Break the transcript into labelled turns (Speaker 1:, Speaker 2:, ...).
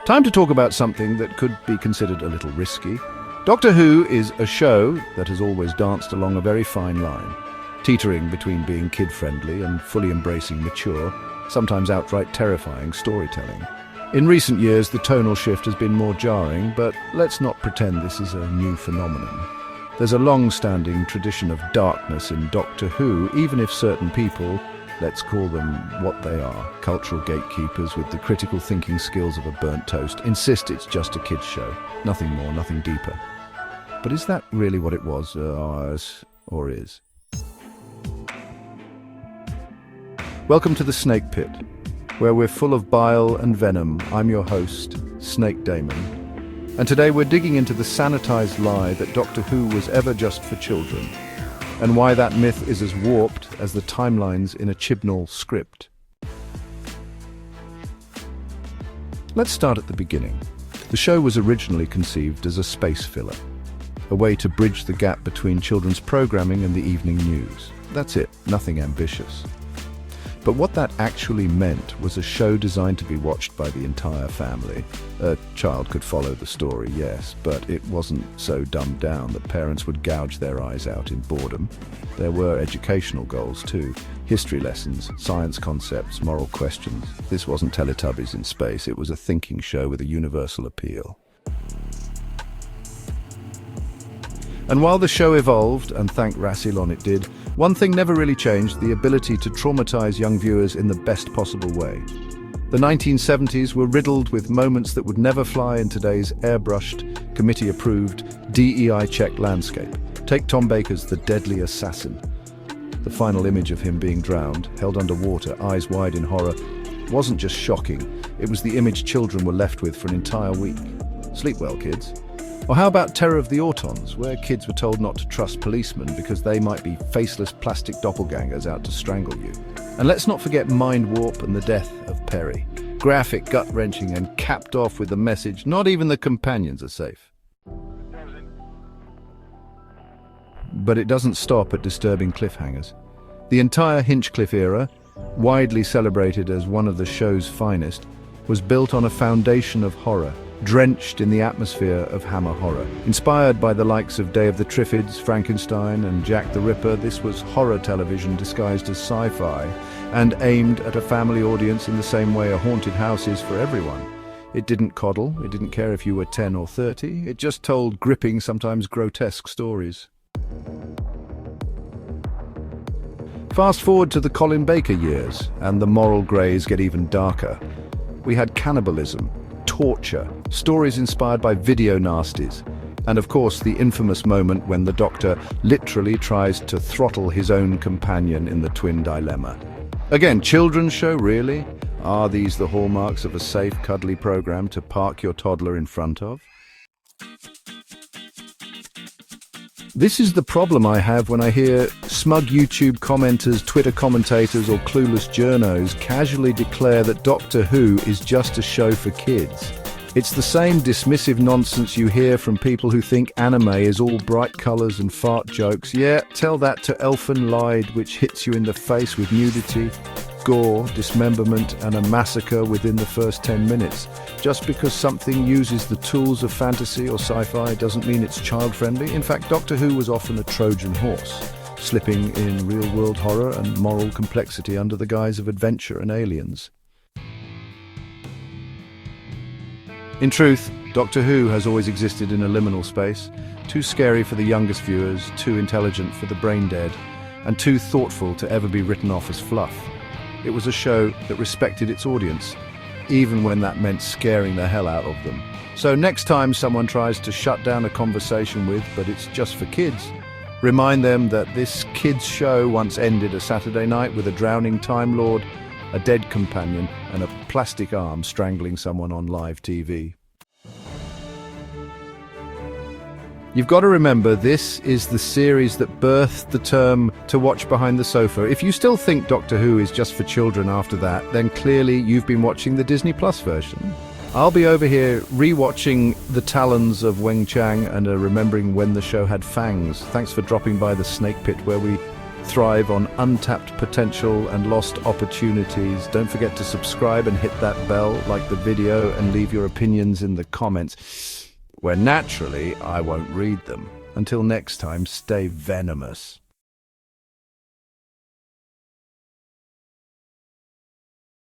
Speaker 1: Time to talk about something that could be considered a little risky. Doctor Who is a show that has always danced along a very fine line, teetering between being kid-friendly and fully embracing mature, sometimes outright terrifying storytelling. In recent years, the tonal shift has been more jarring, but let's not pretend this is a new phenomenon. There's a long-standing tradition of darkness in Doctor Who, even if certain people, let's call them what they are, cultural gatekeepers with the critical thinking skills of a burnt toast, insist it's just a kids' show, nothing more, nothing deeper. But is that really what it was, or is? Welcome to the Snake Pit, where we're full of bile and venom. I'm your host, Snake Daemon, and today we're digging into the sanitized lie that Doctor Who was ever just for children, and why that myth is as warped as the timelines in a Chibnall script. Let's start at the beginning. The show was originally conceived as a space filler, a way to bridge the gap between children's programming and the evening news. That's it, nothing ambitious. But what that actually meant was a show designed to be watched by the entire family. A child could follow the story, yes, but it wasn't so dumbed down that parents would gouge their eyes out in boredom. There were educational goals too. History lessons, science concepts, moral questions. This wasn't Teletubbies in space, it was a thinking show with a universal appeal. And while the show evolved, and thank Rassilon it did, one thing never really changed: the ability to traumatize young viewers in the best possible way. The 1970s were riddled with moments that would never fly in today's airbrushed, committee-approved, DEI-checked landscape. Take Tom Baker's The Deadly Assassin. The final image of him being drowned, held underwater, eyes wide in horror, wasn't just shocking, it was the image children were left with for an entire week. Sleep well, kids. Or how about Terror of the Autons, where kids were told not to trust policemen because they might be faceless plastic doppelgangers out to strangle you. And let's not forget Mind Warp and the death of Perry. Graphic, gut-wrenching, and capped off with the message, not even the companions are safe. But it doesn't stop at disturbing cliffhangers. The entire Hinchcliffe Era, widely celebrated as one of the show's finest, was built on a foundation of horror, drenched in the atmosphere of Hammer horror. Inspired by the likes of Day of the Triffids, Frankenstein, and Jack the Ripper, this was horror television disguised as sci-fi and aimed at a family audience in the same way a haunted house is for everyone. It didn't coddle, it didn't care if you were 10 or 30, it just told gripping, sometimes grotesque stories. Fast forward to the Colin Baker years, and the moral greys get even darker. We had cannibalism, torture, stories inspired by video nasties, and of course the infamous moment when the Doctor literally tries to throttle his own companion in the twin dilemma. Again, children's show, really? Are these the hallmarks of a safe, cuddly program to park your toddler in front of? This is the problem I have when I hear smug YouTube commenters, Twitter commentators, or clueless journos casually declare that Doctor Who is just a show for kids. It's the same dismissive nonsense you hear from people who think anime is all bright colours and fart jokes. Yeah, tell that to Elfen Lied, which hits you in the face with nudity, gore, dismemberment, and a massacre within the first 10 minutes. Just because something uses the tools of fantasy or sci-fi doesn't mean it's child-friendly. In fact, Doctor Who was often a Trojan horse, slipping in real-world horror and moral complexity under the guise of adventure and aliens. In truth, Doctor Who has always existed in a liminal space, too scary for the youngest viewers, too intelligent for the brain-dead, and too thoughtful to ever be written off as fluff. It was a show that respected its audience, even when that meant scaring the hell out of them. So next time someone tries to shut down a conversation with, but it's just for kids, remind them that this kids' show once ended a Saturday night with a drowning Time Lord, a dead companion, and a plastic arm strangling someone on live TV. You've got to remember, this is the series that birthed the term to watch behind the sofa. If you still think Doctor Who is just for children after that, then clearly you've been watching the Disney Plus version. I'll be over here re-watching The Talons of Weng Chiang and remembering when the show had fangs. Thanks for dropping by the Snake Pit, where we thrive on untapped potential and lost opportunities. Don't forget to subscribe and hit that bell, like the video, and leave your opinions in the comments, where naturally I won't read them. Until next time, stay venomous.